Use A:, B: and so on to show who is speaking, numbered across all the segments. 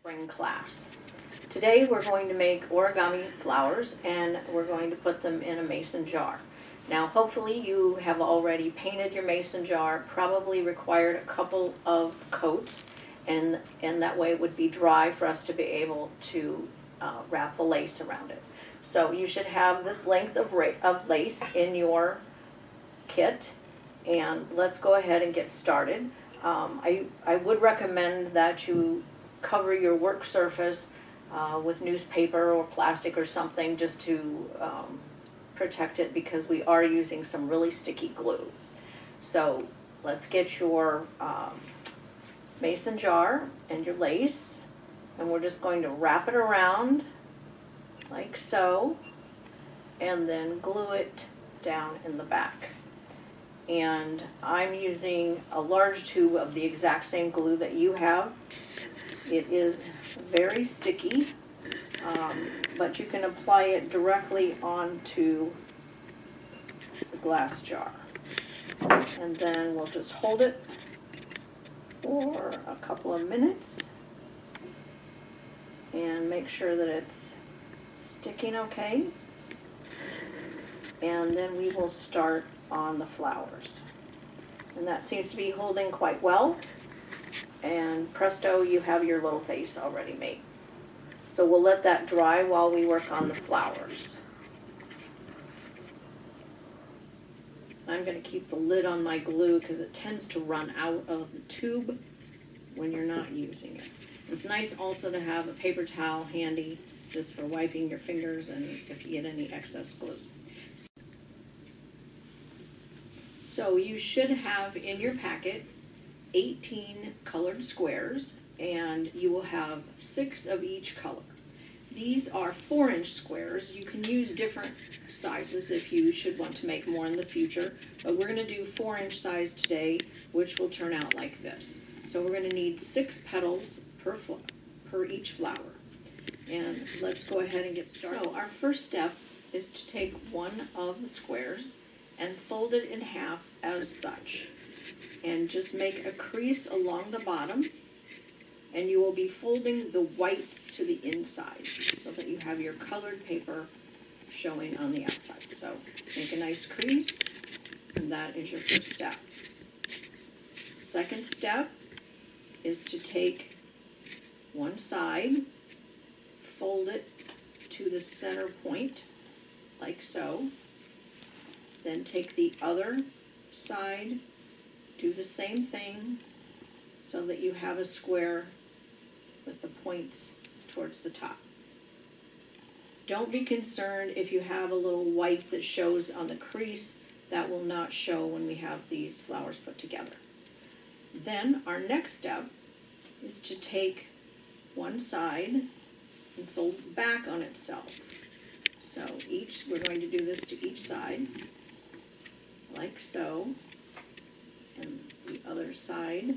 A: Spring class. Today we're going to make origami flowers and we're going to put them in a mason jar. Now hopefully you have already painted your mason jar, probably required a couple of coats, and that way it would be dry for us to be able to wrap the lace around it. So you should have this length of lace in your kit, and let's go ahead and get started. I would recommend that you cover your work surface with newspaper or plastic or something just to protect it, because we are using some really sticky glue. So let's get your mason jar and your lace, and we're just going to wrap it around like so, and then glue it down in the back. And I'm using a large tube of the exact same glue that you have. It is very sticky, but you can apply it directly onto the glass jar. And then we'll just hold it for a couple of minutes and make sure that it's sticking okay. And then we will start on the flowers. And that seems to be holding quite well. And presto, you have your little face already made. So we'll let that dry while we work on the flowers. I'm going to keep the lid on my glue because it tends to run out of the tube when you're not using it. It's nice also to have a paper towel handy just for wiping your fingers and if you get any excess glue. So you should have in your packet 18 colored squares, and you will have 6 of each color. These are 4-inch squares. You can use different sizes if you should want to make more in the future, but we're going to do 4-inch size today, which will turn out like this. So we're going to need 6 petals per each flower. And let's go ahead and get started. So our first step is to take one of the squares and fold it in half as such. And just make a crease along the bottom, and you will be folding the white to the inside so that you have your colored paper showing on the outside. So make a nice crease, and that is your first step. Second step is to take one side, fold it to the center point, like so. Then take the other side, do the same thing so that you have a square with the points towards the top. Don't be concerned if you have a little white that shows on the crease. That will not show when we have these flowers put together. Then our next step is to take one side and fold back on itself. So we're going to do this to each side, like so. And the other side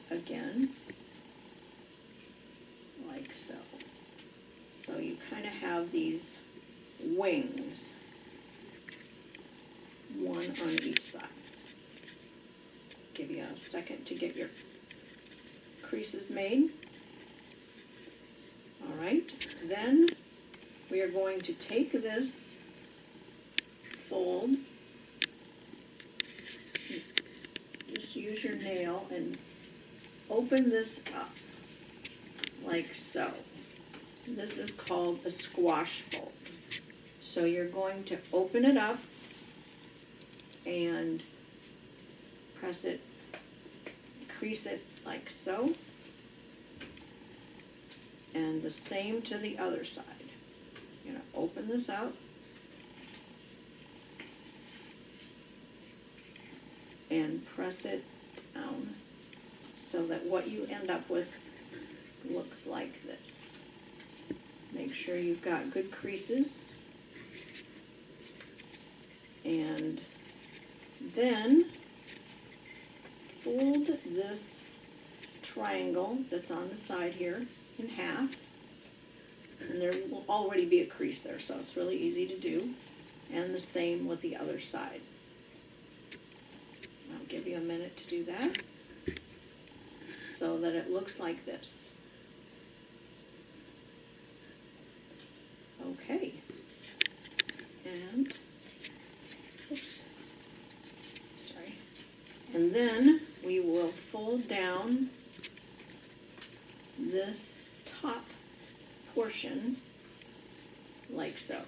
A: again, like so. So you kind of have these wings, one on each side. Give you a second to get your creases made. All right, then we are going to take this fold, just use your nail and open this up like so. This is called a squash fold. So you're going to open it up and press it, crease it like so, and the same to the other side. You're going to open this out and press it down so that what you end up with looks like this. Make sure you've got good creases, and then fold this triangle that's on the side here in half, and there will already be a crease there, so it's really easy to do, and the same with the other side. I'll give you a minute to do that so that it looks like this. Okay. And, oops, sorry. And then we will fold down this top portion like so.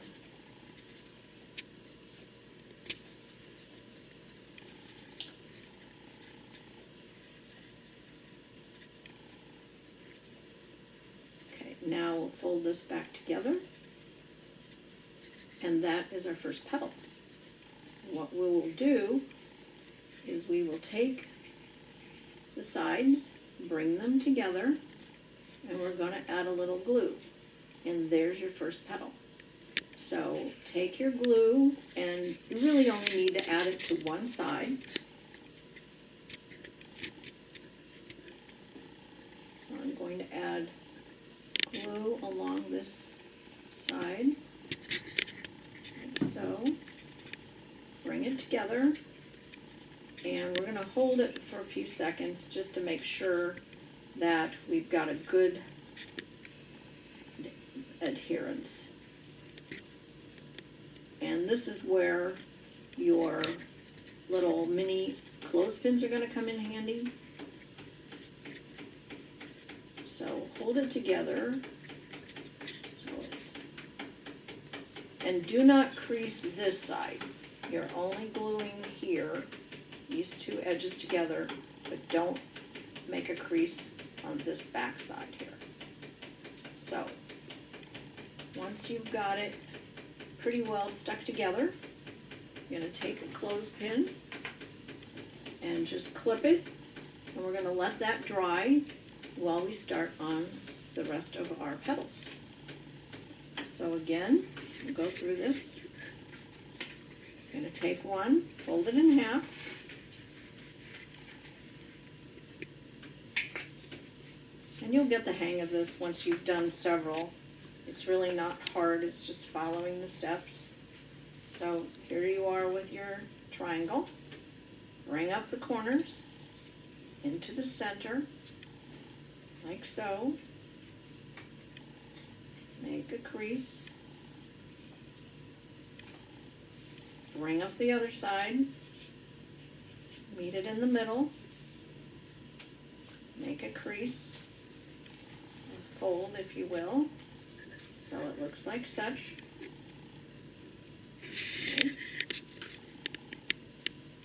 A: Okay, now we'll fold this back together, and that is our first petal. What we will do is we will take the sides, bring them together, and we're going to add a little glue. And there's your first petal. So take your glue, and you really only need to add it to one side. So I'm going to add glue along this side, like so. Bring it together, and we're going to hold it for a few seconds just to make sure that we've got a good adherence. And this is where your little mini clothespins are going to come in handy. So hold it together. And do not crease this side. You're only gluing here, these two edges together, but don't make a crease on this back side here. So once you've got it pretty well stuck together, you're going to take a clothespin and just clip it, and we're going to let that dry while we start on the rest of our petals. So again, we'll go through this. I'm going to take one, fold it in half, and you'll get the hang of this once you've done several. It's really not hard, it's just following the steps. So here you are with your triangle. Bring up the corners into the center, like so. Make a crease. Bring up the other side. Meet it in the middle. Make a crease. And fold, if you will, so it looks like such. Okay.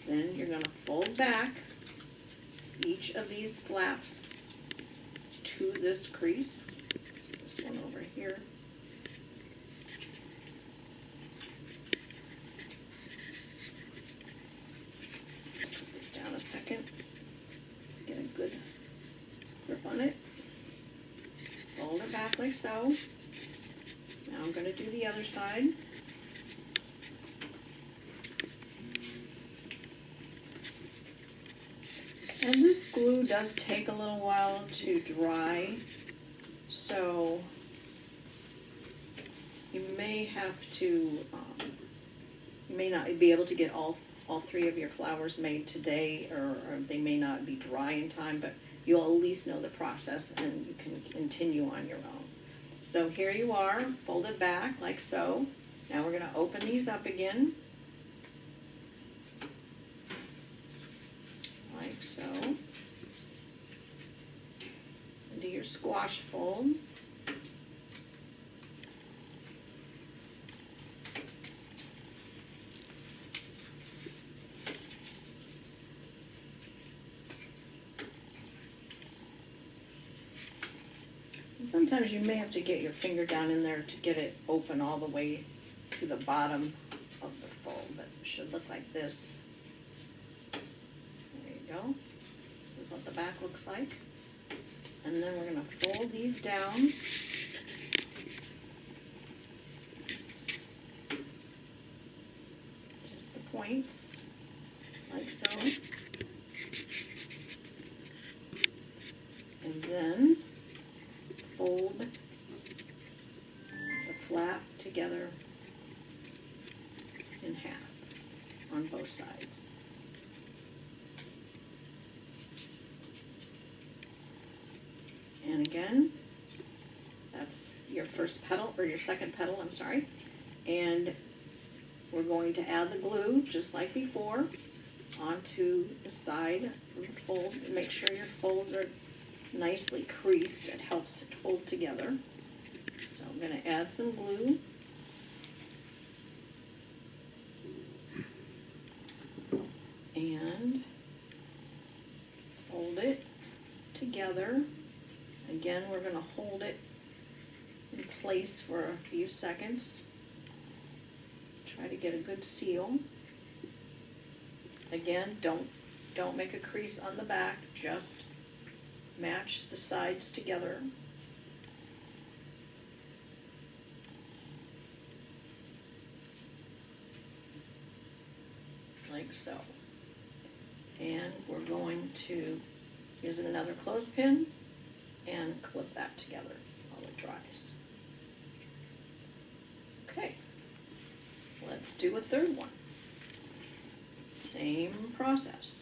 A: Then you're going to fold back each of these flaps to this crease. This one over here. Put this down a second. Get a good grip on it. Fold it back like so. Now I'm going to do the other side. And this glue does take a little while to dry, so you may have to, you may not be able to get all three of your flowers made today, or they may not be dry in time, but you'll at least know the process and you can continue on your own. So here you are, folded back like so. Now we're going to open these up again. Like so. And do your squash fold. Sometimes you may have to get your finger down in there to get it open all the way to the bottom of the fold, but it should look like this. There you go. This is what the back looks like. And then we're going to fold these down. Just the points, like so. And then fold the flap together in half on both sides. And again, that's your your first petal, or your second petal, I'm sorry. And we're going to add the glue, just like before, onto the side of the fold. Make sure your folds are nicely creased. It helps it hold together. So I'm going to add some glue. And fold it together. Again, we're going to hold it in place for a few seconds. Try to get a good seal. Again, don't make a crease on the back, just match the sides together. Like so. And we're going to use another clothespin and clip that together while it dries. Okay, let's do a third one. Same process.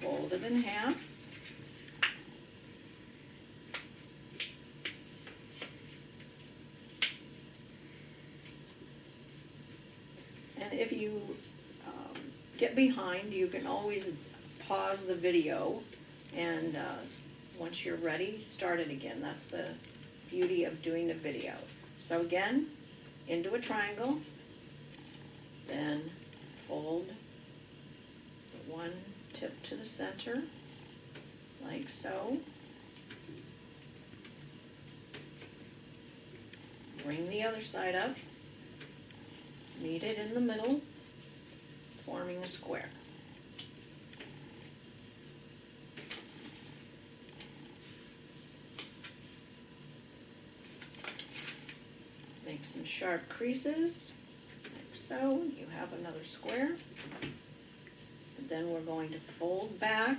A: Fold it in half. And if you get behind, you can always pause the video and once you're ready, start it again. That's the beauty of doing the video. So again, into a triangle, then fold the one tip to the center, like so. Bring the other side up, meet it in the middle, forming a square. Make some sharp creases, like so. You have another square. And then we're going to fold back.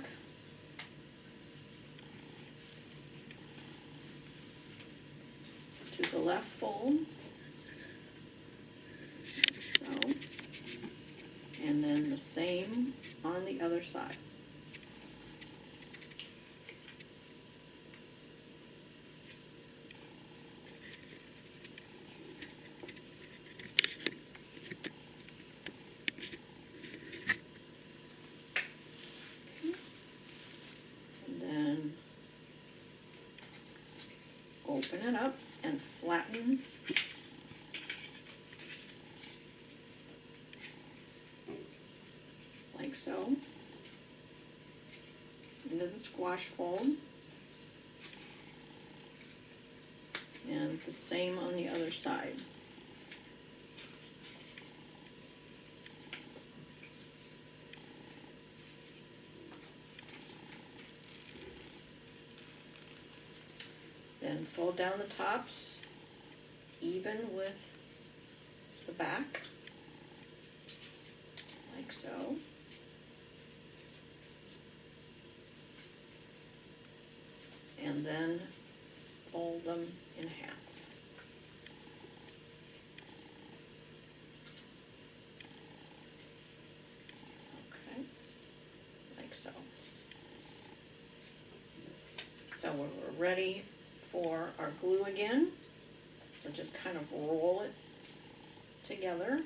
A: To the left fold. Like so. And then the same on the other side. Open it up and flatten like so into the squash fold, and the same on the other side. Then fold down the tops even with the back, like so. And then fold them in half. Okay, like so. So we're ready for our glue again. So just kind of roll it together,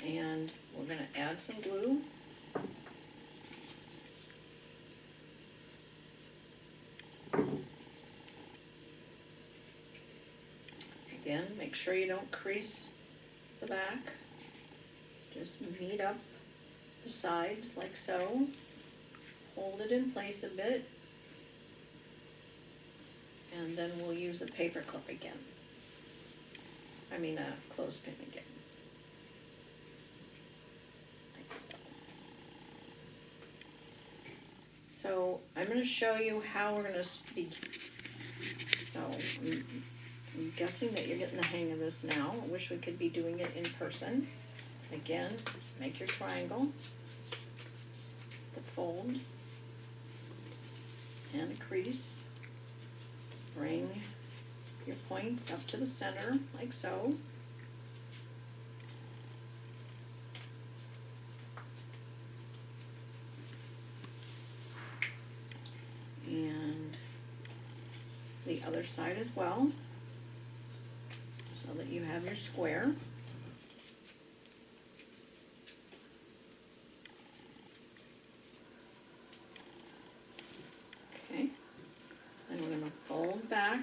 A: and we're going to add some glue. Again, make sure you don't crease the back. Just meet up the sides like so. Hold it in place a bit. And then we'll use a paper clip again. I mean a clothespin again. Like so. So I'm going to show you how we're going to speak. So I'm guessing that you're getting the hang of this now. I wish we could be doing it in person. Again, make your triangle, the fold, and a crease. Bring your points up to the center, like so. And the the other side as well, so that you have your square. Okay, then we're going to fold back.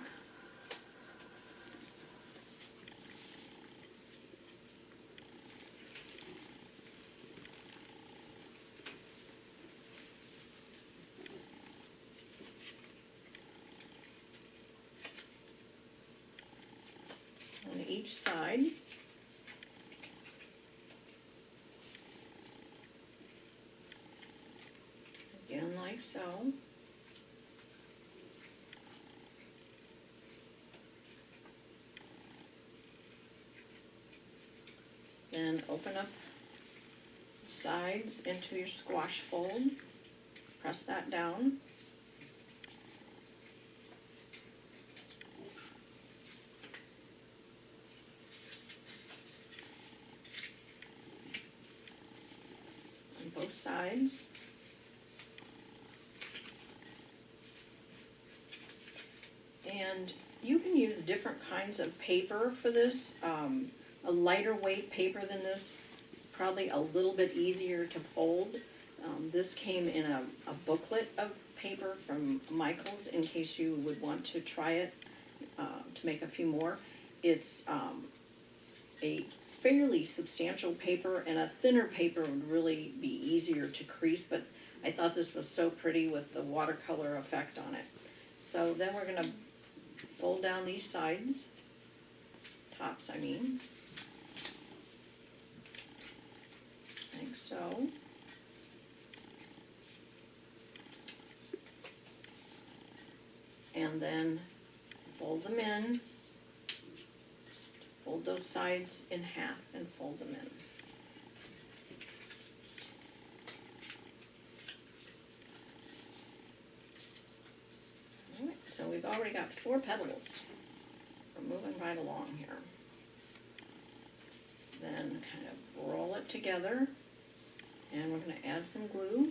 A: On each side. Again, like so. Then open up the sides into your squash fold. Press that down. On both sides. And you can use different kinds of paper for this. A lighter weight paper than this is probably a little bit easier to fold. This came in a booklet of paper from Michael's in case you would want to try it to make a few more. It's a fairly substantial paper, and a thinner paper would really be easier to crease, but I thought this was so pretty with the watercolor effect on it. So then we're going to fold down these sides, tops I mean, like so. And then fold them in, fold those sides in half and fold them in. All right, so we've already got 4 petals. We're moving right along here. Then kind of roll it together, and we're going to add some glue.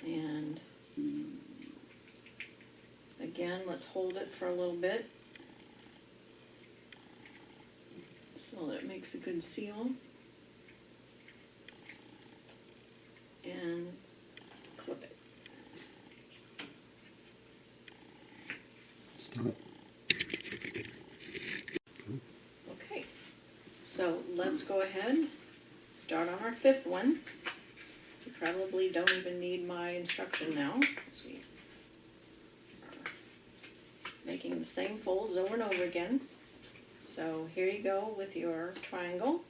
A: And again, let's hold it for a little bit so that it makes a good seal. And clip it.
B: Stop.
A: Okay, so let's go ahead, start on our 5th one. You probably don't even need my instruction now, because we are making the same folds over and over again. So here you go with your triangle.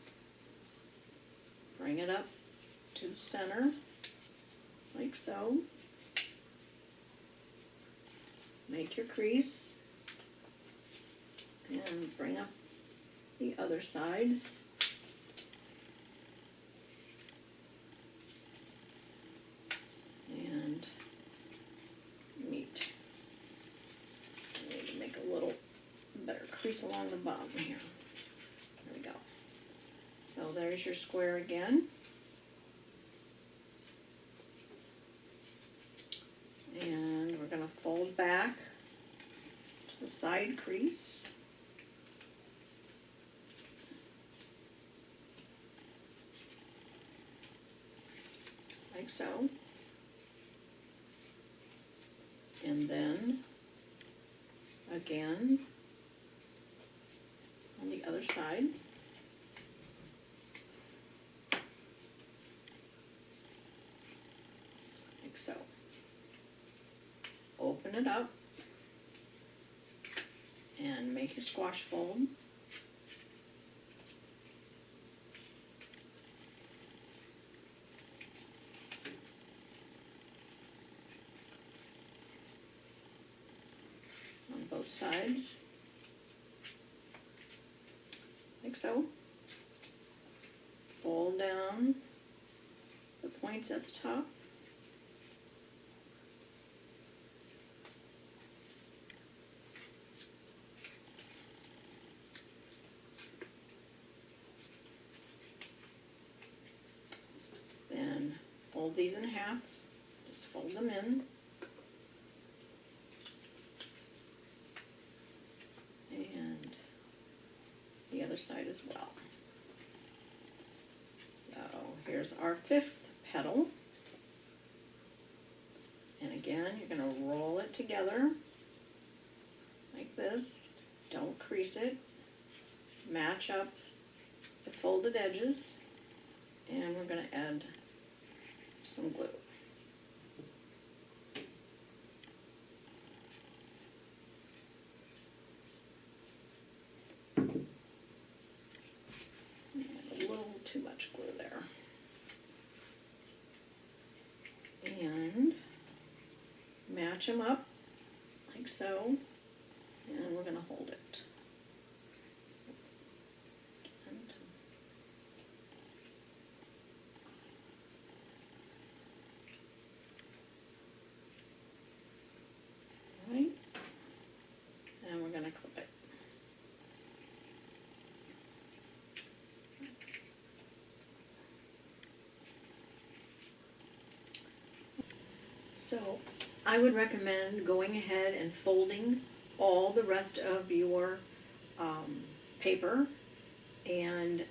A: Bring it up to the center, like so. Make your crease, and bring up the other side. And meet. I need to make a little better crease along the bottom here. There we go. So there's your square again. And we're going to fold back to the side crease. Like so. And then again on the other side. Like so. Open it up and make your squash fold. On both sides, like so. Fold down the points at the top. Then fold these in half, just fold them in. And the other side as well. So here's our 5th petal. And again, you're going to roll it together like this. Don't crease it. Match up the folded edges. And we're going to add some glue. A little too much glue there. And match them up like so, and we're going to hold it. All right, and we're going to clip it. So I would recommend going ahead and folding all the rest of your paper, and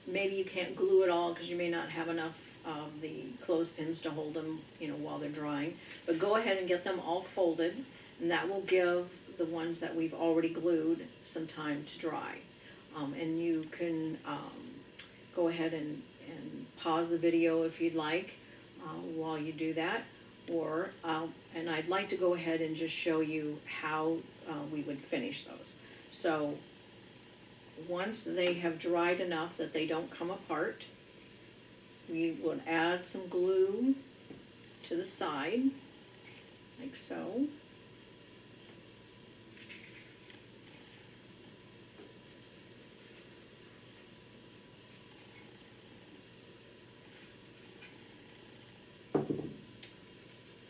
A: maybe you can't glue it all because you may not have enough of the clothespins to hold them, while they're drying. But go ahead and get them all folded, and that will give the ones that we've already glued some time to dry. And you can go ahead and pause the video if you'd like while you do that. Or, and I'd like to go ahead and just show you how we would finish those. So once they have dried enough that they don't come apart, we would add some glue to the side, like so.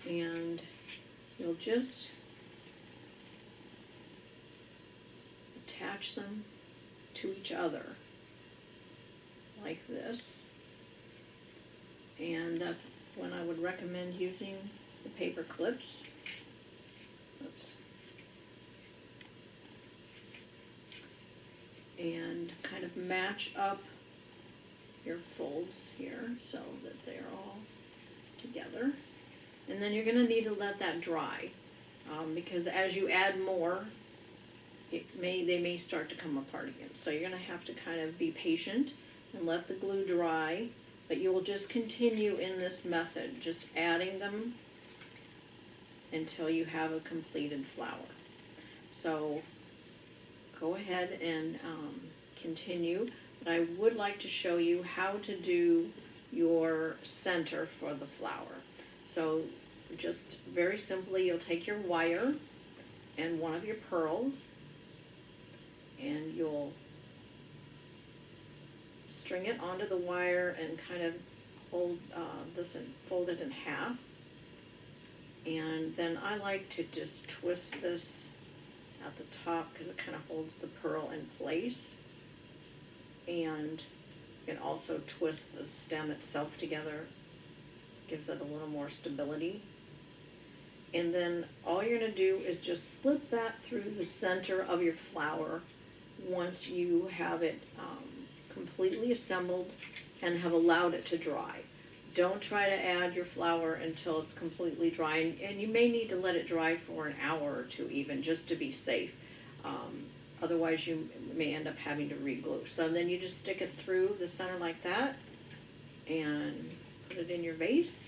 A: And you'll just attach them to each other like this. And that's when I would recommend using the paper clips. Oops. And kind of match up your folds here so that they're all together. And then you're going to need to let that dry because as you add more, they may start to come apart again. So you're going to have to kind of be patient and let the glue dry, but you will just continue in this method, just adding them until you have a completed flower. So go ahead and continue, but I would like to show you how to do your center for the flower. So just very simply, you'll take your wire and one of your pearls, and you'll string it onto the wire and kind of hold this and fold it in half. And then I like to just twist this at the top because it kind of holds the pearl in place. And you can also twist the stem itself together, gives it a little more stability. And then all you're going to do is just slip that through the center of your flower once you have it completely assembled and have allowed it to dry. Don't try to add your flower until it's completely dry, and you may need to let it dry for an hour or two even, just to be safe. Otherwise you may end up having to re-glue. So then you just stick it through the center like that and put it in your vase,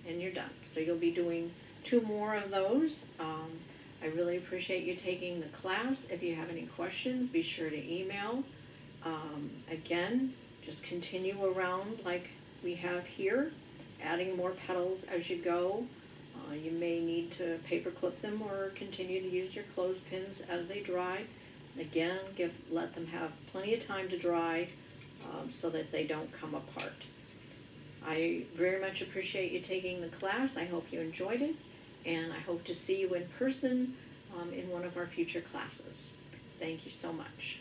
A: and you're done. So you'll be doing 2 more of those. I really appreciate you taking the class. If you have any questions, be sure to email. Again, just continue around like we have here, adding more petals as you go. You may need to paper clip them or continue to use your clothespins as they dry. Again, let them have plenty of time to dry so that they don't come apart. I very much appreciate you taking the class. I hope you enjoyed it, and I hope to see you in person in one of our future classes. Thank you so much.